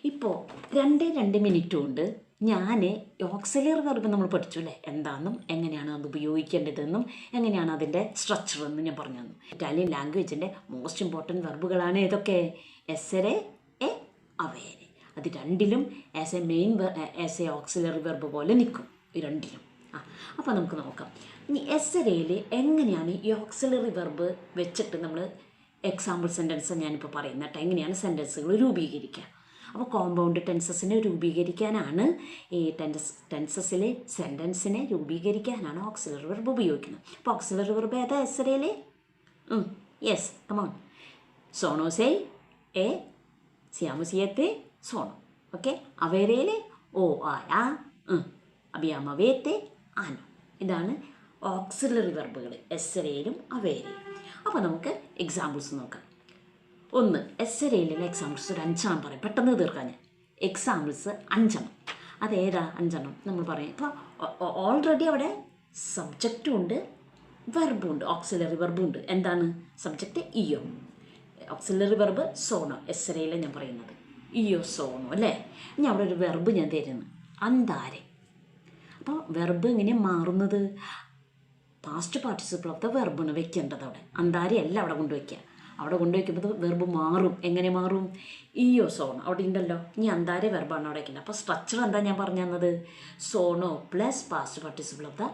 ഇപ്പോൾ 2 മിനിറ്റ് കൊണ്ട് ഞാൻ ഓക്സിലറി വെർബ് നമ്മൾ പഠിച്ചു അല്ലേ, എന്താണെന്നും എങ്ങനെയാണ് അത് ഉപയോഗിക്കേണ്ടതെന്നും എങ്ങനെയാണ് അതിൻ്റെ സ്ട്രക്ചർ എന്നും ഞാൻ പറഞ്ഞു തന്നു. ഇറ്റാലിയൻ ലാംഗ്വേജിൻ്റെ മോസ്റ്റ് ഇമ്പോർട്ടൻറ്റ് വെർബുകളാണ് ഏതൊക്കെ? എസ്സരെ, എ, അവേരെ. അത് രണ്ടിലും ആസ് എ ഓക്സിലറി വെർബ് പോലെ നിൽക്കും, ഈ രണ്ടിലും. അപ്പോൾ നമുക്ക് നോക്കാം. ഇനി എസ്സരയിൽ എങ്ങനെയാണ് ഈ ഓക്സിലറി വെർബ് വെച്ചിട്ട് നമ്മൾ എക്സാമ്പിൾ സെൻറ്റൻസ് ഞാനിപ്പോൾ പറയുന്നത് കേട്ടോ, എങ്ങനെയാണ് സെൻറ്റൻസുകൾ രൂപീകരിക്കുക. അപ്പോൾ കോമ്പൗണ്ട് ടെൻസസിനെ രൂപീകരിക്കാനാണ് ഈ ടെൻസസിലെ സെൻറ്റൻസിനെ രൂപീകരിക്കാനാണ് ഓക്സിലറി വെർബ് ഉപയോഗിക്കുന്നത്. അപ്പോൾ ഓക്സിലറി വെർബ് ഏതാ എസ്സരയിൽ? Yes, come on. സോണോ സേ, എ, സിയാമോ സിയത്തെ, സോണോ. ഓക്കെ. അവേരയിലെ ഓ, ആ, അബിയാമ വേത്തെ, ആനോ. ഇതാണ് ഓക്സിലറി വെർബുകൾ എസ്സരയിലും അവേരയിലും. അപ്പോൾ നമുക്ക് എക്സാമ്പിൾസ് നോക്കാം. ഒന്ന്, എസ്സരയിലുള്ള എക്സാമ്പിൾസ് ഒരു 5 പറയും, പെട്ടെന്ന് തീർക്കാൻ ഞാൻ. എക്സാമ്പിൾസ് 5. അതേതാ 5? നമ്മൾ പറയും. ഇപ്പോൾ ഓൾറെഡി അവിടെ സബ്ജക്റ്റും ഉണ്ട്, വെർബും ഉണ്ട്, ഓക്സിലറി വെർബും ഉണ്ട്. എന്താണ് സബ്ജക്റ്റ്? ഇയോ. ഓക്സിലറി വെർബ് സോണോ, എസ്സരയിലെ ഞാൻ പറയുന്നത് ഇയോ സോണോ അല്ലേ. ഞാൻ അവിടെ ഒരു വെർബ് ഞാൻ തരുന്നു, അന്താരെ. അപ്പോൾ വെർബ് എങ്ങനെ മാറുന്നത്? പാസ്റ്റ് പാർട്ടിസിപ്പിൾ ഓഫ് ദ വെർബാണ് വെക്കേണ്ടത് അവിടെ. അന്താരെ അല്ല അവിടെ കൊണ്ടുവയ്ക്കുക. അവിടെ കൊണ്ടുവയ്ക്കുമ്പോൾ വെർബ് മാറും. എങ്ങനെ മാറും? ഇയോ സോണോ അവിടെ ഉണ്ടല്ലോ, ഇനി അന്താരെ വെർബാണ് അവിടെ വയ്ക്കുന്നത്. അപ്പോൾ സ്ട്രക്ചർ എന്താ ഞാൻ പറഞ്ഞു തന്നത്? സോണോ plus past participle of the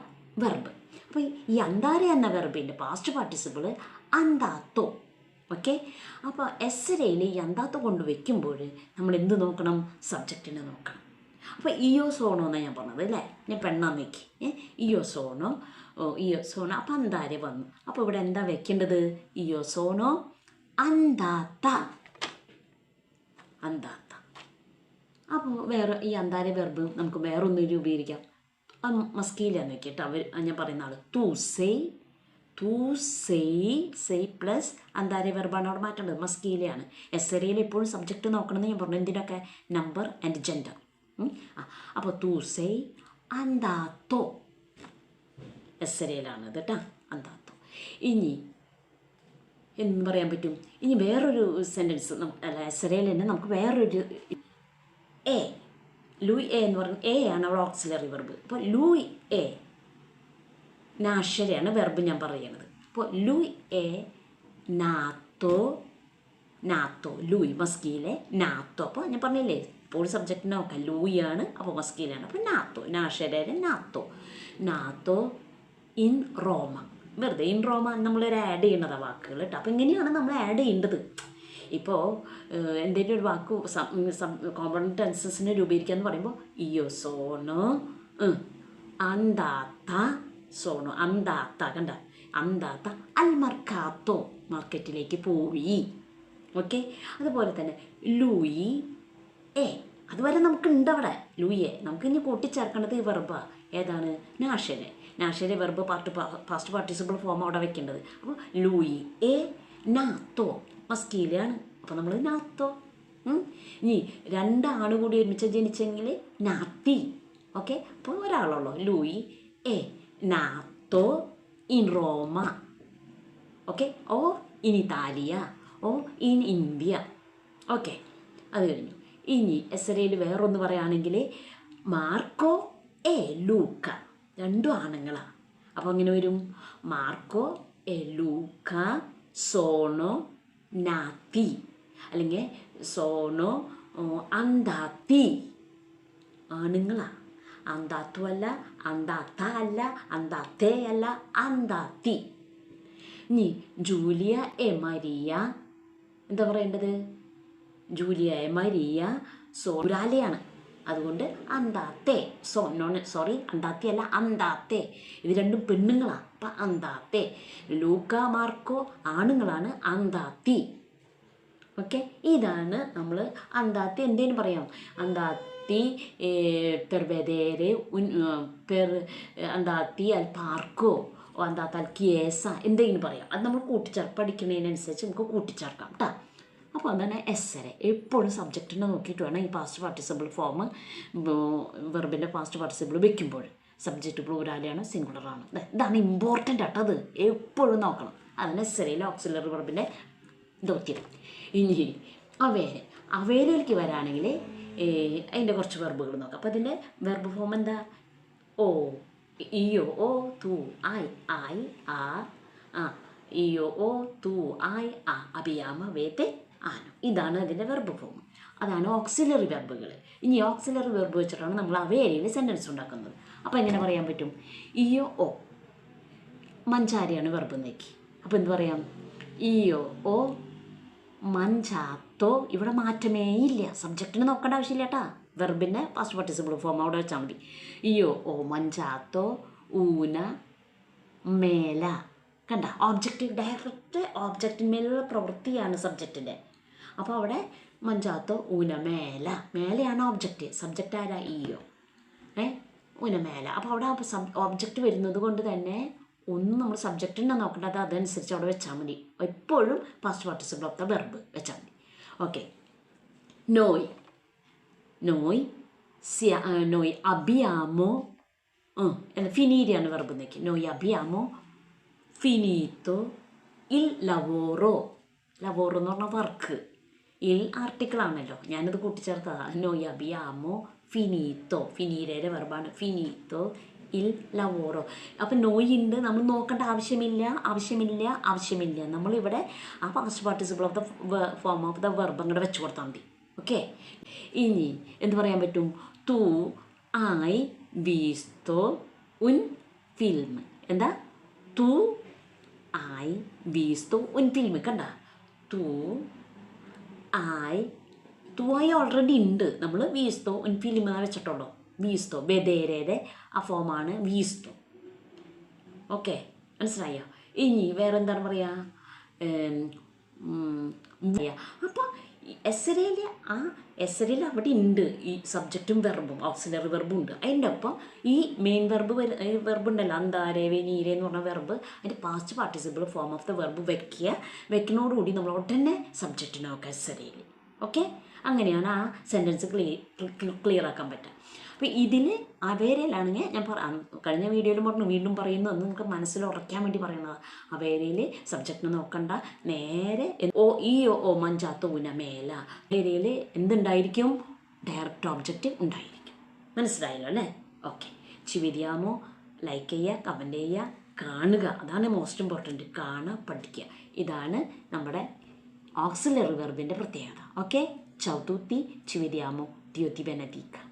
verb. അപ്പോൾ ഈ അന്താരെ എന്ന വെർബിൻ്റെ പാസ്റ്റ് പാർട്ടിസിപ്പിൾ അന്താത്തോ. ഓക്കെ. അപ്പോൾ എസ്സരയിൽ ഈ അന്താത്തോ കൊണ്ട് വയ്ക്കുമ്പോൾ നമ്മൾ എന്ത് നോക്കണം? സബ്ജക്റ്റിനെ നോക്കണം. അപ്പോൾ ഇയോ സോണോ എന്നാണ് ഞാൻ പറഞ്ഞത് അല്ലേ, ഞാൻ പെണ്ണാന്ന് വെക്കി. ഇയോ സോണോ, ഇയോ സോണോ. അപ്പോൾ അന്താരെ വന്നു. അപ്പോൾ ഇവിടെ എന്താ വെക്കേണ്ടത്? ഇയോ സോണോ അന്താത്ത, അന്താത്ത. അപ്പോൾ വേറെ ഈ അന്താരെ വെർബ് നമുക്ക് വേറൊന്ന് രൂപീകരിക്കാം. മസ്കീലാന്ന് വെക്കിയിട്ട് അവർ ഞാൻ പറയുന്ന ആൾ തൂ സെയ്, തൂ സെയ് പ്ലസ് അന്താരെ വെർബാണ് അവിടെ മാറ്റേണ്ടത്, മസ്കീലയാണ്. എസ്സരയിൽ എപ്പോഴും സബ്ജക്റ്റ് നോക്കണമെന്ന് ഞാൻ പറഞ്ഞു. എന്തിനൊക്കെ? Number and gender. അപ്പോൾ തൂ സെയ് അന്താത്തോ, എസ്സരയിലാണ് കേട്ടോ, അന്താത്തോ. ഇനി എന്ന് പറയാൻ പറ്റും. ഇനി വേറൊരു സെൻറ്റൻസ് അല്ല, എസ്സരയിൽ തന്നെ നമുക്ക് വേറൊരു എ, ലൂയി എ എന്ന് പറഞ്ഞാൽ എ ആണ് അവിടെ ഓക്സിലറി വെർബ്. അപ്പോൾ ലൂയി എ നാഷരയാണ് വെർബ് ഞാൻ പറയുന്നത്. അപ്പോൾ ലൂയി എ നാത്തോ, നാത്തോ ലൂയി മസ്കീലെ നാത്തോ. അപ്പോൾ ഞാൻ പറഞ്ഞില്ലേ ഇപ്പോൾ സബ്ജക്റ്റ് നോക്കാം, ലൂയി ആണ്, അപ്പോൾ മസ്കീലാണ്. അപ്പോൾ നാത്തോ, നാഷരയിലെ നാത്തോ, നാത്തോ ഇൻ റോമ. വെറുതെ ഇൻ റോമ നമ്മളൊരു ആഡ് ചെയ്യേണ്ടതാണ് വാക്കുകൾ കേട്ടോ. അപ്പോൾ ഇങ്ങനെയാണ് നമ്മൾ ആഡ് ചെയ്യേണ്ടത്. ഇപ്പോൾ എന്തെങ്കിലും ഒരു വാക്ക് കോമ്പൗണ്ട് ടെൻസസിനെ രൂപീകരിക്കുക എന്ന് പറയുമ്പോൾ ഇയോ സോണോ അന്താത്ത, സോണോ അന്താത്ത, കണ്ട അന്താത്ത അൽ മർക്കാത്തോ, മാർക്കറ്റിലേക്ക് പോയി. ഓക്കെ. അതുപോലെ തന്നെ ലൂയി എ, അതുവരെ നമുക്കുണ്ട് അവിടെ ലൂയി എ. നമുക്ക് ഇനി കൂട്ടിച്ചേർക്കേണ്ടത് ഈ വെർബ് ഏതാണ്? നാഷരെ. നാഷരെ വെർബ് പാസ്റ്റ് പാർട്ടിസിപ്പിൾ ഫോം അവിടെ വെക്കേണ്ടത്. അപ്പോൾ ലൂയി എ നാത്തോ, മസ്കീലയാണ്. അപ്പോൾ നമ്മൾ നാത്തോ. ഇനി 2 ആണ് കൂടി ഒരുമിച്ച് ജനിച്ചെങ്കിൽ നാത്തി. ഓക്കെ. അപ്പോൾ ഒരാളുള്ളൂ, ലൂയി എ നാത്തോ ഇൻ റോമ. ഓക്കെ. ഓ ഇൻ ഇതാലിയ, ഓ ഇൻ ഇന്ത്യ. ഓക്കെ. അത് കഴിഞ്ഞു. ഇനി എസ്സരയിൽ വേറൊന്ന് പറയുകയാണെങ്കിൽ മാർക്കോ എ ലൂക്ക, 2 ആണുങ്ങളാണ്. അപ്പോൾ അങ്ങനെ വരും മാർക്കോ എ ലൂക്ക സോണോ നാത്തി, അല്ലെങ്കിൽ സോണോ അന്താത്തി, ആണുങ്ങളാണ്. അന്താത്തു അല്ല, അന്താത്ത അല്ല, അന്താത്തേ അല്ല, അന്താത്തി. ഇനി ജൂലിയ എ മരിയ, എന്താ പറയേണ്ടത്? ജൂലിയ എ മരിയ സോറാലയാണ്, അതുകൊണ്ട് അന്താത്തേ. സോറി അന്താത്തി അല്ല, അന്താത്തേ. ഇത് 2 പെണ്ണുങ്ങളാണ്, അപ്പം അന്താത്തേ. ലൂക്ക മാർക്കോ ആണുങ്ങളാണ്, അന്താത്തി. ഓക്കെ. ഇതാണ് നമ്മൾ അന്താത്തി. എന്തേലും പറയാം, അന്താത്തി പെർ വെദേരെ, പെർ അന്താത്തി അൽ പാർക്കോ, അന്താത്ത അൽ കിയേസ, എന്തെങ്കിലും പറയാം. അത് നമ്മൾ പഠിക്കുന്നതിനനുസരിച്ച് നമുക്ക് കൂട്ടിച്ചേർക്കാം കേട്ടോ. അപ്പോൾ അതാണ് എസ്സര. എപ്പോഴും സബ്ജക്റ്റിനെ നോക്കിയിട്ട് വേണം ഈ പാസ്റ്റ് പാർട്ടിസിപ്പിൾ ഫോം വെർബിൻ്റെ പാസ്റ്റ് പാർട്ടിസിപ്പിൾ വെക്കുമ്പോൾ. സബ്ജക്റ്റ് പ്ലൂരാലാണ്, സിംഗുലറാണ്. ഇതാണ് ഇമ്പോർട്ടൻ്റ് ആട്ടോ, അത് എപ്പോഴും നോക്കണം. അതിന് എസ്സരയിലെ ഓക്സിലറി വെർബിൻ്റെ ദൗത്യം. ഇനി അവേരെ, അവയിലേക്ക് വരാണെങ്കിൽ അതിൻ്റെ കുറച്ച് വെർബുകൾ നോക്കാം. അപ്പോൾ അതിൻ്റെ വെർബ് ഫോം എന്താ? ഓ, ഇയോ, ഓ, തൂ, ആയ്, ആയ്, ആ, ആ, ഇയോ, ഓ, തൂ, ആയ്, ആ, അഭിയാമ, വേത്തെ, ആനോ. ഇതാണ് അതിൻ്റെ വെർബ് ഫോം. അതാണ് ഓക്സിലറി വെർബുകൾ. ഇനി ഓക്സിലറി വെർബ് വെച്ചിട്ടാണ് നമ്മൾ അവയിൽ സെൻറ്റൻസ് ഉണ്ടാക്കുന്നത്. അപ്പോൾ എങ്ങനെ പറയാൻ പറ്റും? ഇയോ, ഓ, മഞ്ചാരിയാണ് വെർബ് എന്നേക്ക്. അപ്പോൾ എന്ത് പറയാം? ഇയോ, ഓ, മഞ്ചാത്തോ. ഇവിടെ മാറ്റമേ ഇല്ല. സബ്ജക്റ്റിന് നോക്കേണ്ട ആവശ്യമില്ല കേട്ടാ. വെർബിൻ്റെ പാസ്റ്റ് പാർട്ടിസിപ്പിൾ ഫോം അവിടെ വെച്ചാൽ മതി. ഇയോ, ഓ, മഞ്ചാത്തോ, ഊന, മേല. കണ്ട, ഓബ്ജക്റ്റ് ഡയറക്റ്റ് ഓബ്ജക്റ്റിന്മേലുള്ള പ്രവൃത്തിയാണ് സബ്ജക്റ്റിൻ്റെ. അപ്പോൾ അവിടെ മഞ്ചാത്തോ, ഊന, മേല. മേലയാണ് ഓബ്ജക്റ്റ്. സബ്ജക്റ്റ് ആരാ? ഇയോ, ഊന, മേല. അപ്പോൾ അവിടെ ഓബ്ജക്റ്റ് വരുന്നത് കൊണ്ട് തന്നെ ഒന്നും നമ്മൾ സബ്ജക്റ്റിനെ നോക്കേണ്ട, അത് അതനുസരിച്ച് അവിടെ വെച്ചാൽ മതി. എപ്പോഴും past participle of the verb വെച്ചാൽ മതി. ഓക്കെ. നോയ്, നോയ്, നോയ് അബിയാമോ, ഫിനീരിയാണ് വെർബ് എന്നേക്ക്. നോയ് അബിയാമോ ഫിനീത്തോ ഇൽ ലവോറോ. ലവോറോ എന്ന് പറഞ്ഞാൽ വർക്ക്. ഇൽ ആർട്ടിക്കിളാണല്ലോ, ഞാനത് കൂട്ടിച്ചേർത്തതാണ്. നോയ് അബിയാമോ ഫിനീത്തോ. ഫിനീരയുടെ വെർബാണ് ഫിനീത്തോ ഇൽ ലവോറോ. അപ്പം നോയ് ഉണ്ട്, നമ്മൾ നോക്കേണ്ട ആവശ്യമില്ല. നമ്മളിവിടെ ആ past participle of the form of the verb അങ്ങോട്ട് വെച്ച് കൊടുത്താൽ മതി. ഓക്കെ. ഇനി എന്ത് പറയാൻ പറ്റും? തൂ, ആയ്, വീസ്തോ, ഉൻ ഫിൽം. എന്താ? തൂ, ആയ്, വീസ്തോ, ഉൻ ഫിൽം. കണ്ട, തൂ, ആയ്, തൂ, ആയ് ഓൾറെഡി ഉണ്ട്. നമ്മൾ വീസ്തോ ഉൻ ഫിൽം വെച്ചിട്ടുള്ളൂ. വീസ്തോ ബെദേരയുടെ ആ ഫോമാണ് വീസ്തോ. ഓക്കെ, മനസ്സിലായോ? ഇനി വേറെ എന്താണ് പറയുക? അപ്പോൾ എസ്സരയിൽ എസ്സരയിൽ അവിടെ ഉണ്ട് ഈ സബ്ജക്റ്റും വെർബും ഓക്സിലറി വെർബും ഉണ്ട്. അതിൻ്റെ ഒപ്പം ഈ മെയിൻ വെർബ് ഉണ്ടല്ലോ, അന്താരെ, വെനീരെ എന്ന് പറഞ്ഞ വെർബ്, അതിൻ്റെ past participle form of the verb വെക്കുന്നതോടുകൂടി നമ്മൾ ഉടനെ സബ്ജക്റ്റിനെ നോക്കാം എസ്സരയിൽ. ഓക്കെ, അങ്ങനെയാണ് ആ സെൻറ്റൻസ് ക്ലിയർ ആക്കാൻ പറ്റുക. അപ്പോൾ ഇതിൽ അവേരയിലാണെങ്കിൽ ഞാൻ കഴിഞ്ഞ വീഡിയോയിൽ പറഞ്ഞു, വീണ്ടും പറയുന്നു, എന്ന് നമുക്ക് മനസ്സിൽ ഉറയ്ക്കാൻ വേണ്ടി പറയുന്നത്. അവേരയിൽ സബ്ജക്റ്റിനെ നോക്കണ്ട, നേരെ ഓ മഞ്ചാത്തോ ഊന മേല. അവേരയിൽ എന്തുണ്ടായിരിക്കും? ഡയറക്റ്റ് ഓബ്ജക്റ്റ് ഉണ്ടായിരിക്കും. മനസ്സിലായല്ലോ അല്ലേ? ഓക്കെ. ചിവിരിയാമോ ലൈക്ക് ചെയ്യുക, കമൻറ്റ് ചെയ്യുക, കാണുക. അതാണ് മോസ്റ്റ് ഇമ്പോർട്ടൻറ്റ്. കാണുക, പഠിക്കുക. ഇതാണ് നമ്മുടെ ഓക്സിലറി വെർബിൻ്റെ പ്രത്യേകത. Okay. Ciao a tutti, ci vediamo. Dio ti benedica.